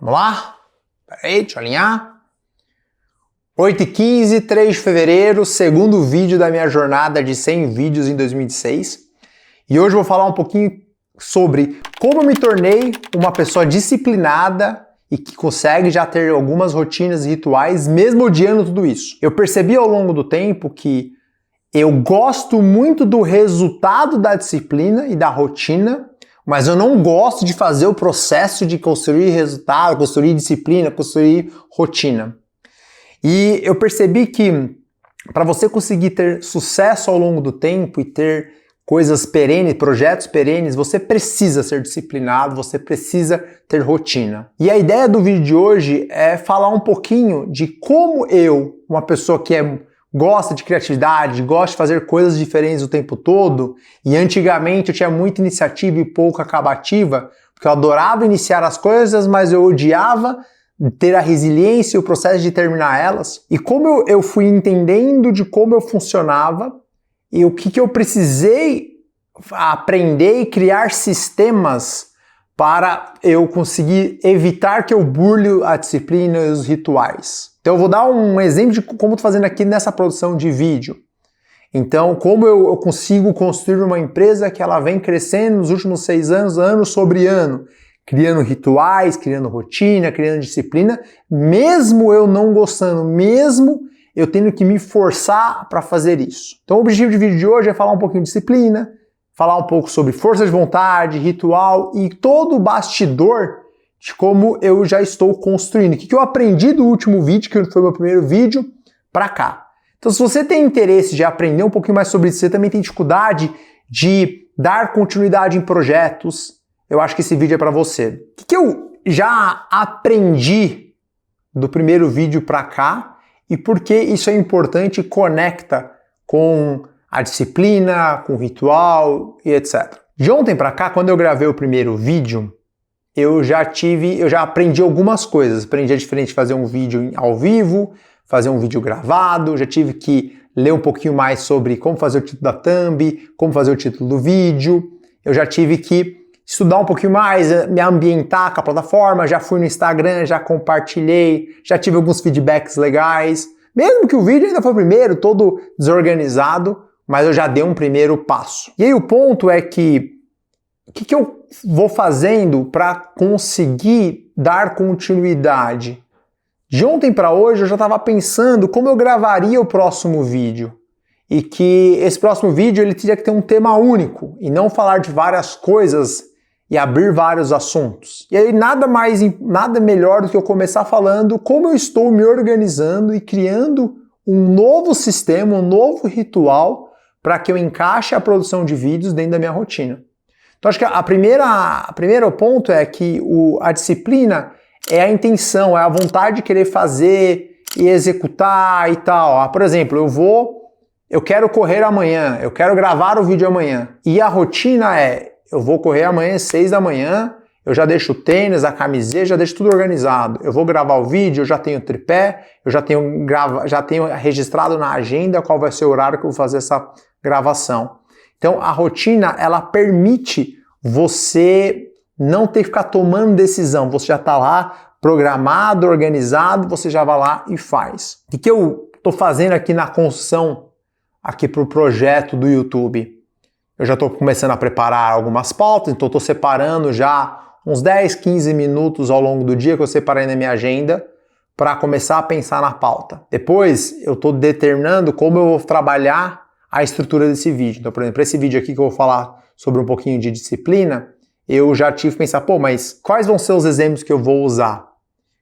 Vamos lá? Peraí, deixa eu alinhar. 8h15, 3 de fevereiro, segundo vídeo da minha jornada de 100 vídeos em 2016. E hoje eu vou falar um pouquinho sobre como eu me tornei uma pessoa disciplinada e que consegue já ter algumas rotinas e rituais, mesmo odiando tudo isso. Eu percebi ao longo do tempo que eu gosto muito do resultado da disciplina e da rotina, mas eu não gosto de fazer o processo de construir resultado, construir disciplina, construir rotina. E eu percebi que para você conseguir ter sucesso ao longo do tempo e ter coisas perenes, projetos perenes, você precisa ser disciplinado, você precisa ter rotina. E a ideia do vídeo de hoje é falar um pouquinho de como eu, uma pessoa que gosta de criatividade, gosta de fazer coisas diferentes o tempo todo, e antigamente eu tinha muita iniciativa e pouca acabativa, porque eu adorava iniciar as coisas, mas eu odiava ter a resiliência e o processo de terminar elas. E como eu fui entendendo de como eu funcionava e o que eu precisei aprender e criar sistemas para eu conseguir evitar que eu burle a disciplina e os rituais. Então eu vou dar um exemplo de como eu estou fazendo aqui nessa produção de vídeo. Então, como eu consigo construir uma empresa que ela vem crescendo nos últimos 6 anos, ano sobre ano, criando rituais, criando rotina, criando disciplina, mesmo eu não gostando, mesmo eu tendo que me forçar para fazer isso. Então o objetivo do vídeo de hoje é falar um pouquinho de disciplina, falar um pouco sobre força de vontade, ritual e todo o bastidor de como eu já estou construindo. O que eu aprendi do último vídeo, que foi o meu primeiro vídeo, para cá. Então se você tem interesse de aprender um pouquinho mais sobre isso, você também tem dificuldade de dar continuidade em projetos, eu acho que esse vídeo é para você. O que eu já aprendi do primeiro vídeo para cá e por que isso é importante e conecta com a disciplina, com o ritual e etc. De ontem para cá, quando eu gravei o primeiro vídeo, eu já aprendi algumas coisas. Aprendi a diferença de fazer um vídeo ao vivo, fazer um vídeo gravado, já tive que ler um pouquinho mais sobre como fazer o título da thumb, como fazer o título do vídeo. Eu já tive que estudar um pouquinho mais, me ambientar com a plataforma, já fui no Instagram, já compartilhei, já tive alguns feedbacks legais. Mesmo que o vídeo ainda foi o primeiro, todo desorganizado, mas eu já dei um primeiro passo. E aí o ponto é que o que eu vou fazendo para conseguir dar continuidade? De ontem para hoje eu já estava pensando como eu gravaria o próximo vídeo. E que esse próximo vídeo ele teria que ter um tema único e não falar de várias coisas e abrir vários assuntos. E aí nada melhor do que eu começar falando como eu estou me organizando e criando um novo sistema, um novo ritual para que eu encaixe a produção de vídeos dentro da minha rotina. Então acho que o primeiro ponto é que a disciplina é a intenção, é a vontade de querer fazer e executar e tal. Por exemplo, eu quero correr amanhã, eu quero gravar o vídeo amanhã. E a rotina eu vou correr amanhã às 6 da manhã, eu já deixo o tênis, a camiseta, já deixo tudo organizado. Eu vou gravar o vídeo, eu já tenho tripé, eu já tenho registrado na agenda qual vai ser o horário que eu vou fazer essa gravação. Então a rotina, ela permite você não ter que ficar tomando decisão. Você já está lá programado, organizado, você já vai lá e faz. O que eu estou fazendo aqui na construção, aqui para o projeto do YouTube? Eu já estou começando a preparar algumas pautas, então estou separando já uns 10, 15 minutos ao longo do dia que eu separei na minha agenda para começar a pensar na pauta. Depois eu estou determinando como eu vou trabalhar a estrutura desse vídeo. Então, por exemplo, esse vídeo aqui que eu vou falar sobre um pouquinho de disciplina, eu já tive que pensar, mas quais vão ser os exemplos que eu vou usar?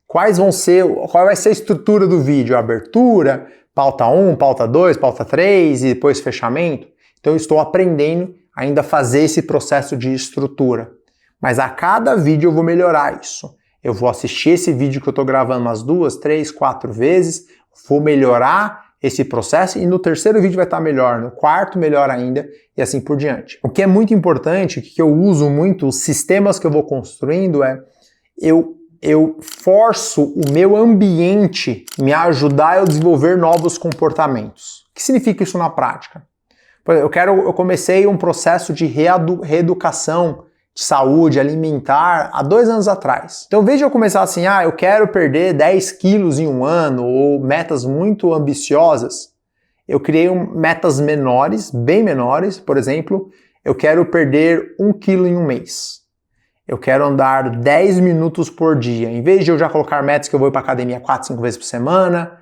Qual vai ser a estrutura do vídeo? A abertura, pauta 1, pauta 2, pauta 3 e depois fechamento? Então eu estou aprendendo ainda a fazer esse processo de estrutura. Mas a cada vídeo eu vou melhorar isso. Eu vou assistir esse vídeo que eu estou gravando umas 2, 3, 4 vezes, vou melhorar esse processo e no terceiro vídeo vai estar melhor, no quarto melhor ainda e assim por diante. O que é muito importante, o que eu uso muito, os sistemas que eu vou construindo eu forço o meu ambiente me ajudar a desenvolver novos comportamentos. O que significa isso na prática? Eu comecei um processo de reeducação saúde alimentar há 2 anos atrás. Então, em vez de eu começar assim, eu quero perder 10 quilos em um ano, ou metas muito ambiciosas, eu criei metas menores, bem menores. Por exemplo, eu quero perder 1 quilo em um mês. Eu quero andar 10 minutos por dia. Em vez de eu já colocar metas que eu vou ir para academia 4, 5 vezes por semana,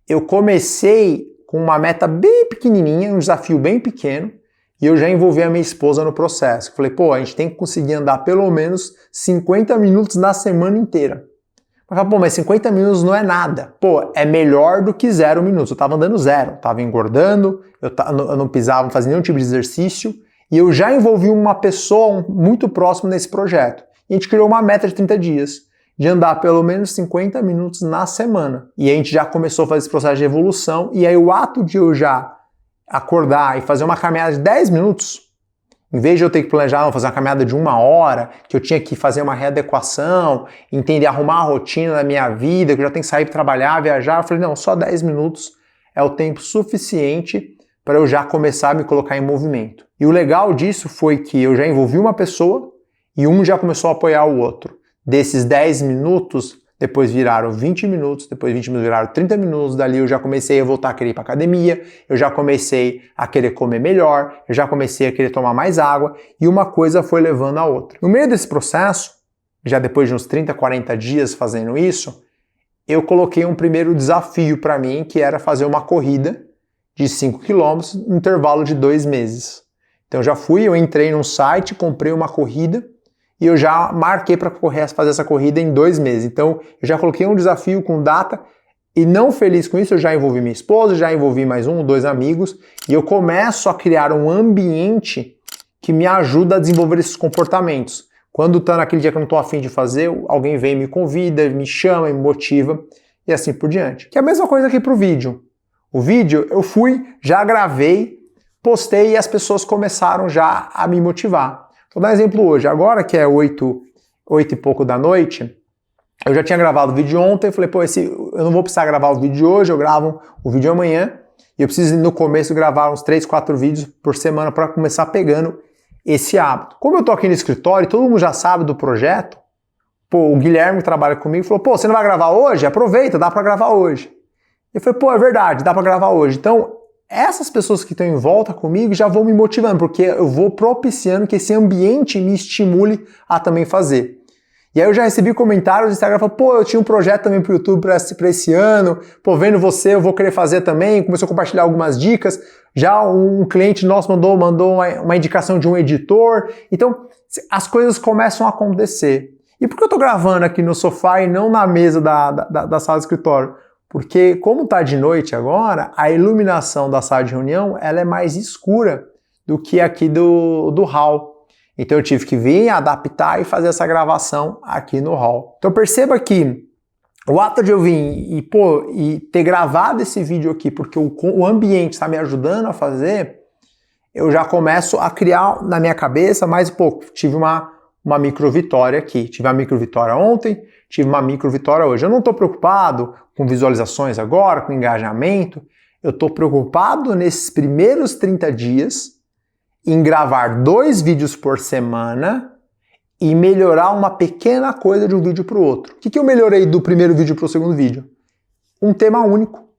eu comecei com uma meta bem pequenininha, um desafio bem pequeno, e eu já envolvi a minha esposa no processo. Eu falei, a gente tem que conseguir andar pelo menos 50 minutos na semana inteira. Eu falei, mas 50 minutos não é nada. É melhor do que 0 minutos. Eu tava andando 0, tava engordando, eu não pisava, não fazia nenhum tipo de exercício, e eu já envolvi uma pessoa muito próxima nesse projeto. E a gente criou uma meta de 30 dias, de andar pelo menos 50 minutos na semana. E a gente já começou a fazer esse processo de evolução, e aí o ato de eu já acordar e fazer uma caminhada de 10 minutos, em vez de eu ter que planejar, fazer uma caminhada de 1 hora, que eu tinha que fazer uma readequação, entender, arrumar a rotina da minha vida, que eu já tenho que sair para trabalhar, viajar, eu falei, não, só 10 minutos é o tempo suficiente para eu já começar a me colocar em movimento. E o legal disso foi que eu já envolvi uma pessoa e um já começou a apoiar o outro. Desses 10 minutos, depois viraram 20 minutos, depois 20 minutos viraram 30 minutos, dali eu já comecei a voltar a querer ir para academia, eu já comecei a querer comer melhor, eu já comecei a querer tomar mais água, e uma coisa foi levando a outra. No meio desse processo, já depois de uns 30, 40 dias fazendo isso, eu coloquei um primeiro desafio para mim, que era fazer uma corrida de 5 km no intervalo de 2 meses. Então eu entrei num site, comprei uma corrida, e eu já marquei para fazer essa corrida em 2 meses. Então, eu já coloquei um desafio com data e não feliz com isso, eu já envolvi minha esposa, já envolvi mais 1 ou 2 amigos e eu começo a criar um ambiente que me ajuda a desenvolver esses comportamentos. Quando tá naquele dia que eu não estou afim de fazer, alguém vem, me convida, me chama, me motiva e assim por diante. Que é a mesma coisa aqui para o vídeo. O vídeo eu já gravei, postei e as pessoas começaram já a me motivar. Vou dar um exemplo hoje, agora que é 8 e pouco da noite, eu já tinha gravado o vídeo ontem, eu falei, eu não vou precisar gravar o vídeo de hoje, eu gravo o vídeo amanhã, e eu preciso no começo gravar uns 3, 4 vídeos por semana para começar pegando esse hábito. Como eu tô aqui no escritório, todo mundo já sabe do projeto, o Guilherme que trabalha comigo falou, você não vai gravar hoje? Aproveita, dá para gravar hoje. Eu falei, é verdade, dá para gravar hoje. Então, essas pessoas que estão em volta comigo já vão me motivando, porque eu vou propiciando que esse ambiente me estimule a também fazer. E aí eu já recebi comentários no Instagram, falando, eu tinha um projeto também pro YouTube para esse ano, vendo você, eu vou querer fazer também, começou a compartilhar algumas dicas, já um cliente nosso mandou uma indicação de um editor, então as coisas começam a acontecer. E por que eu estou gravando aqui no sofá e não na mesa da sala de escritório? Porque como está de noite agora, a iluminação da sala de reunião ela é mais escura do que aqui do hall. Então eu tive que vir, adaptar e fazer essa gravação aqui no hall. Então perceba que o ato de eu vir e ter gravado esse vídeo aqui, porque o ambiente está me ajudando a fazer, eu já começo a criar na minha cabeça mais pouco. Tive uma micro vitória aqui. Tive uma micro vitória ontem, tive uma micro vitória hoje. Eu não estou preocupado com visualizações agora, com engajamento. Eu estou preocupado nesses primeiros 30 dias em gravar 2 vídeos por semana e melhorar uma pequena coisa de um vídeo para o outro. O que eu melhorei do primeiro vídeo para o segundo vídeo? Um tema único,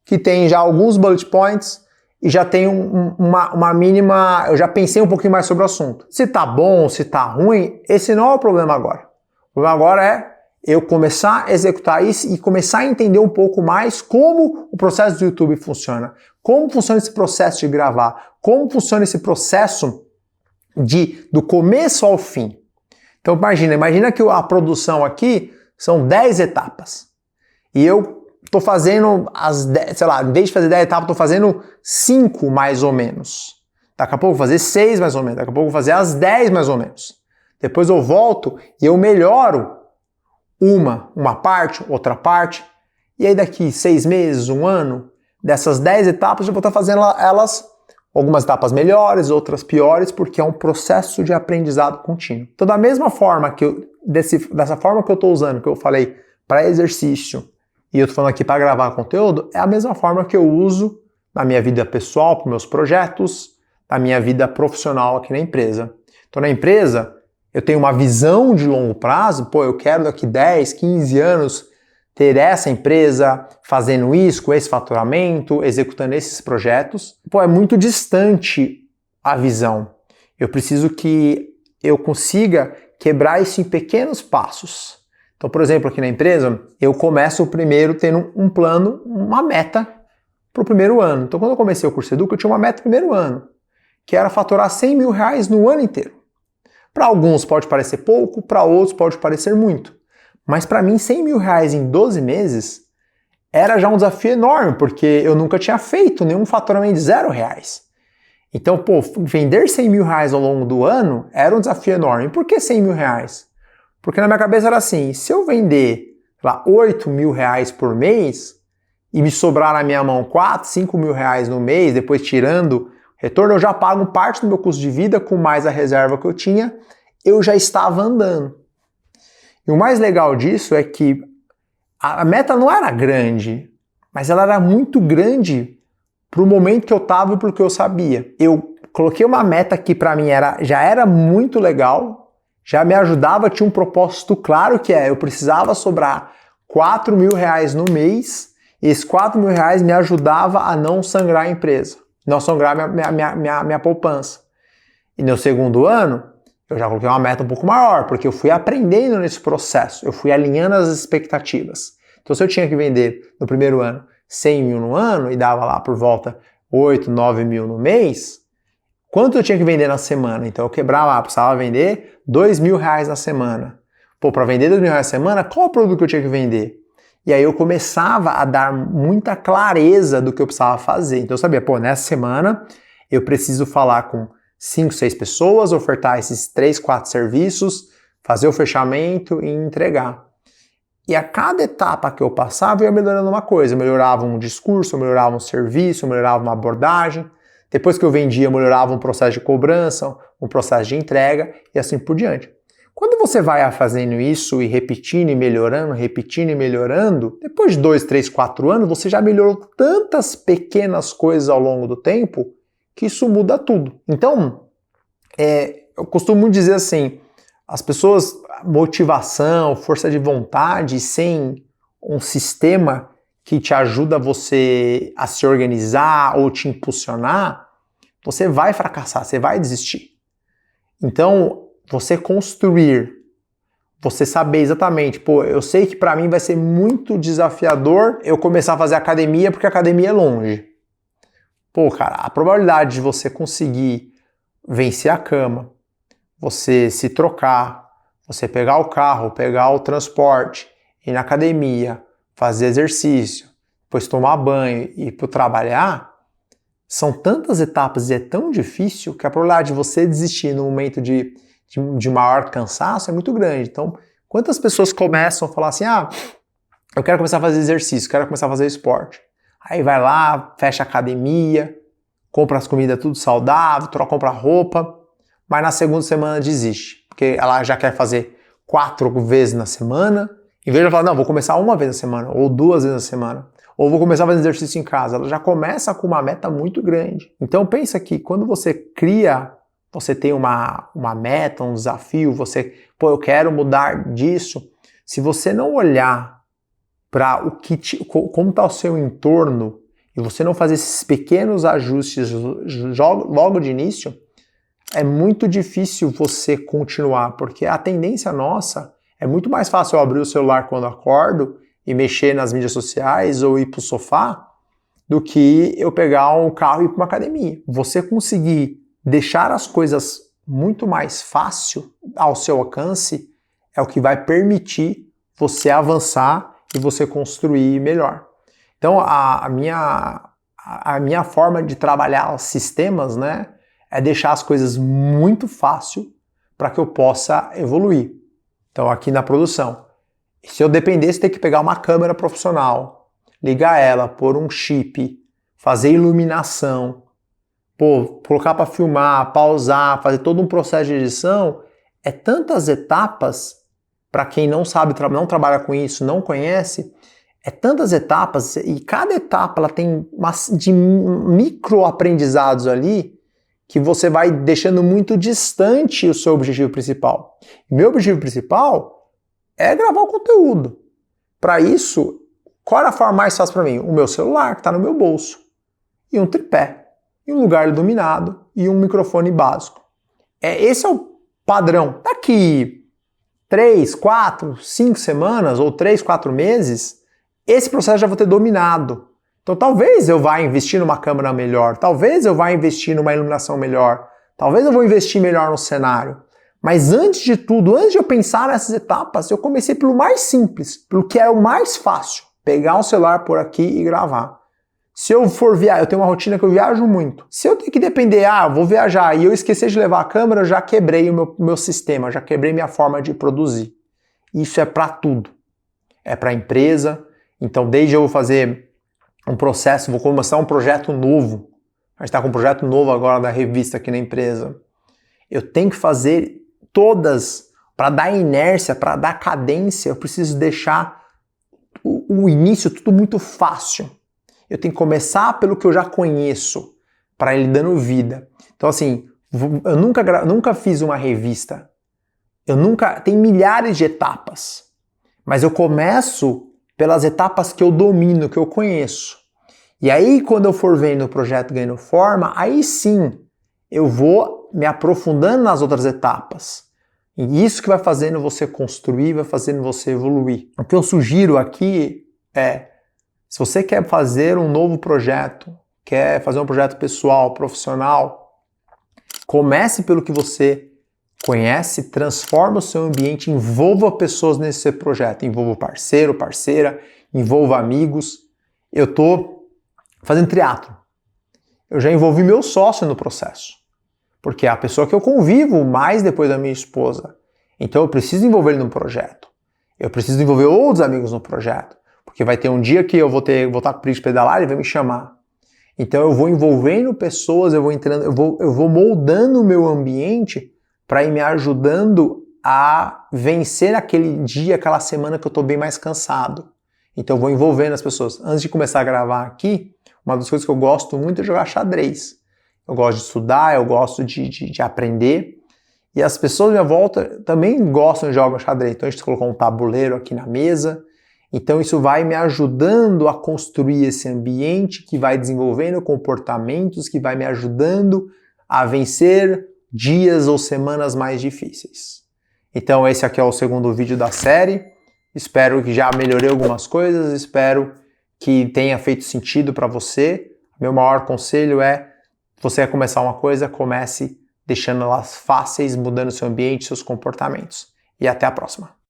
que tem já alguns bullet points e já tem uma mínima... Eu já pensei um pouquinho mais sobre o assunto. Se tá bom, se tá ruim, esse não é o problema agora. O problema agora é eu começar a executar isso e começar a entender um pouco mais como o processo do YouTube funciona, como funciona esse processo de gravar, como funciona esse processo do começo ao fim. Então imagina que a produção aqui são 10 etapas. E eu estou fazendo em vez de fazer 10 etapas, estou fazendo 5 mais ou menos. Daqui a pouco eu vou fazer 6 mais ou menos, daqui a pouco eu vou fazer as 10 mais ou menos. Depois eu volto e eu melhoro uma parte, outra parte, e aí daqui 6 meses, 1 ano, dessas 10 etapas eu vou estar fazendo elas, algumas etapas melhores, outras piores, porque é um processo de aprendizado contínuo. Então da mesma forma dessa forma que eu estou usando, que eu falei para exercício, e eu estou falando aqui para gravar conteúdo, é a mesma forma que eu uso na minha vida pessoal, para meus projetos, na minha vida profissional aqui na empresa. Então na empresa, eu tenho uma visão de longo prazo, pô, eu quero daqui 10, 15 anos ter essa empresa fazendo isso, com esse faturamento, executando esses projetos. Pô, é muito distante a visão. Eu preciso que eu consiga quebrar isso em pequenos passos. Então, por exemplo, aqui na empresa, eu começo primeiro tendo um plano, uma meta para o primeiro ano. Então, quando eu comecei o curso Educa, eu tinha uma meta no primeiro ano, que era faturar R$100 mil no ano inteiro. Para alguns pode parecer pouco, para outros pode parecer muito. Mas para mim, R$100 mil em 12 meses era já um desafio enorme, porque eu nunca tinha feito nenhum faturamento de R$0. Então, pô, vender R$100 mil ao longo do ano era um desafio enorme. Por que R$100 mil? Porque na minha cabeça era assim, se eu vender lá, R$8 mil por mês e me sobrar na minha mão R$4, R$5 mil no mês, depois tirando retorno, eu já pago parte do meu custo de vida com mais a reserva que eu tinha, eu já estava andando. E o mais legal disso é que a meta não era grande, mas ela era muito grande para o momento que eu estava e para o que eu sabia. Eu coloquei uma meta que para mim já era muito legal, já me ajudava, tinha um propósito claro que eu precisava sobrar R$4 mil no mês, e esses R$4 mil me ajudava a não sangrar a empresa, não sangrar minha poupança. E no segundo ano, eu já coloquei uma meta um pouco maior, porque eu fui aprendendo nesse processo, eu fui alinhando as expectativas. Então, se eu tinha que vender no primeiro ano 100 mil no ano e dava lá por volta 8, 9 mil no mês, quanto eu tinha que vender na semana? Então, eu quebrava, precisava vender R$2 mil na semana. Pô, para vender R$2 mil na semana, qual o produto que eu tinha que vender? E aí eu começava a dar muita clareza do que eu precisava fazer. Então, eu sabia, pô, nessa semana eu preciso falar com 5, 6 pessoas, ofertar esses 3, 4 serviços, fazer o fechamento e entregar. E a cada etapa que eu passava, eu ia melhorando uma coisa. Eu melhorava um discurso, eu melhorava um serviço, eu melhorava uma abordagem. Depois que eu vendia, eu melhorava um processo de cobrança, um processo de entrega e assim por diante. Quando você vai fazendo isso e repetindo e melhorando, depois de 2, 3, 4 anos, você já melhorou tantas pequenas coisas ao longo do tempo que isso muda tudo. Então, eu costumo dizer assim, as pessoas, motivação, força de vontade, sem um sistema que te ajuda você a se organizar ou te impulsionar, você vai fracassar, você vai desistir. Então, você construir, você saber exatamente, pô, eu sei que para mim vai ser muito desafiador eu começar a fazer academia porque a academia é longe. Pô, cara, a probabilidade de você conseguir vencer a cama, você se trocar, você pegar o carro, pegar o transporte, ir na academia, fazer exercício, depois tomar banho e ir para trabalhar, são tantas etapas e é tão difícil que a probabilidade de você desistir no momento de maior cansaço é muito grande. Então, quantas pessoas começam a falar assim, eu quero começar a fazer exercício, quero começar a fazer esporte. Aí vai lá, fecha a academia, compra as comidas tudo saudável, compra roupa, mas na segunda semana desiste, porque ela já quer fazer 4 vezes na semana, em vez de falar, não, vou começar uma vez na semana, ou 2 vezes na semana, ou vou começar a fazer exercício em casa. Ela já começa com uma meta muito grande. Então pensa que quando você cria, você tem uma meta, um desafio, eu quero mudar disso. Se você não olhar para como está o seu entorno e você não fazer esses pequenos ajustes logo de início, é muito difícil você continuar, porque a tendência nossa é muito mais fácil eu abrir o celular quando acordo e mexer nas mídias sociais ou ir para o sofá do que eu pegar um carro e ir para uma academia. Você conseguir deixar as coisas muito mais fácil ao seu alcance é o que vai permitir você avançar e você construir melhor. Então, a minha forma de trabalhar os sistemas, né, é deixar as coisas muito fácil para que eu possa evoluir. Então, aqui na produção, se eu dependesse de ter que pegar uma câmera profissional, ligar ela, pôr um chip, fazer iluminação, colocar para filmar, pausar, fazer todo um processo de edição, é tantas etapas, para quem não sabe, não trabalha com isso, não conhece, é tantas etapas, e cada etapa ela tem de micro aprendizados ali, que você vai deixando muito distante o seu objetivo principal. Meu objetivo principal é gravar o conteúdo. Para isso, qual é a forma mais fácil para mim? O meu celular, que está no meu bolso, e um tripé, e um lugar iluminado, e um microfone básico. Esse é o padrão. Daqui 3, 4, 5 semanas, ou 3, 4 meses, esse processo já vou ter dominado. Então talvez eu vá investir numa câmera melhor, talvez eu vá investir numa iluminação melhor, talvez eu vou investir melhor no cenário. Mas antes de tudo, antes de eu pensar nessas etapas, eu comecei pelo mais simples, pelo que é o mais fácil. Pegar um celular por aqui e gravar. Se eu for viajar, eu tenho uma rotina que eu viajo muito. Se eu tenho que depender, eu vou viajar e eu esquecer de levar a câmera, eu já quebrei o meu sistema, já quebrei minha forma de produzir. Isso é para tudo. É para a empresa. Então, desde eu vou fazer um processo, vou começar um projeto novo. A gente está com um projeto novo agora da revista aqui na empresa. Eu tenho que fazer todas, para dar inércia, para dar cadência, eu preciso deixar o início tudo muito fácil. Eu tenho que começar pelo que eu já conheço, para ele dando vida. Então assim, eu nunca fiz uma revista. Tem milhares de etapas. Mas eu começo pelas etapas que eu domino, que eu conheço. E aí, quando eu for vendo o projeto ganhando forma, aí sim, eu vou me aprofundando nas outras etapas. E isso que vai fazendo você construir, vai fazendo você evoluir. O que eu sugiro aqui é, se você quer fazer um novo projeto, quer fazer um projeto pessoal, profissional, comece pelo que você conhece, transforma o seu ambiente, envolva pessoas nesse seu projeto, envolva parceiro, parceira, envolva amigos. Eu estou fazendo triatlo. Eu já envolvi meu sócio no processo, porque é a pessoa que eu convivo mais depois da minha esposa. Então eu preciso envolver ele no projeto. Eu preciso envolver outros amigos no projeto, porque vai ter um dia que eu vou estar com o preguiça de pedalar e ele vai me chamar. Então eu vou envolvendo pessoas, eu vou moldando o meu ambiente para ir me ajudando a vencer aquele dia, aquela semana que eu estou bem mais cansado. Então eu vou envolvendo as pessoas. Antes de começar a gravar aqui, uma das coisas que eu gosto muito é jogar xadrez. Eu gosto de estudar, eu gosto de aprender. E as pessoas à minha volta também gostam de jogar xadrez. Então a gente colocou um tabuleiro aqui na mesa. Então isso vai me ajudando a construir esse ambiente que vai desenvolvendo comportamentos, que vai me ajudando a vencer dias ou semanas mais difíceis. Então esse aqui é o segundo vídeo da série. Espero que já melhorei algumas coisas, espero que tenha feito sentido para você. Meu maior conselho é, se você quer começar uma coisa, comece deixando elas fáceis, mudando seu ambiente, seus comportamentos. E até a próxima.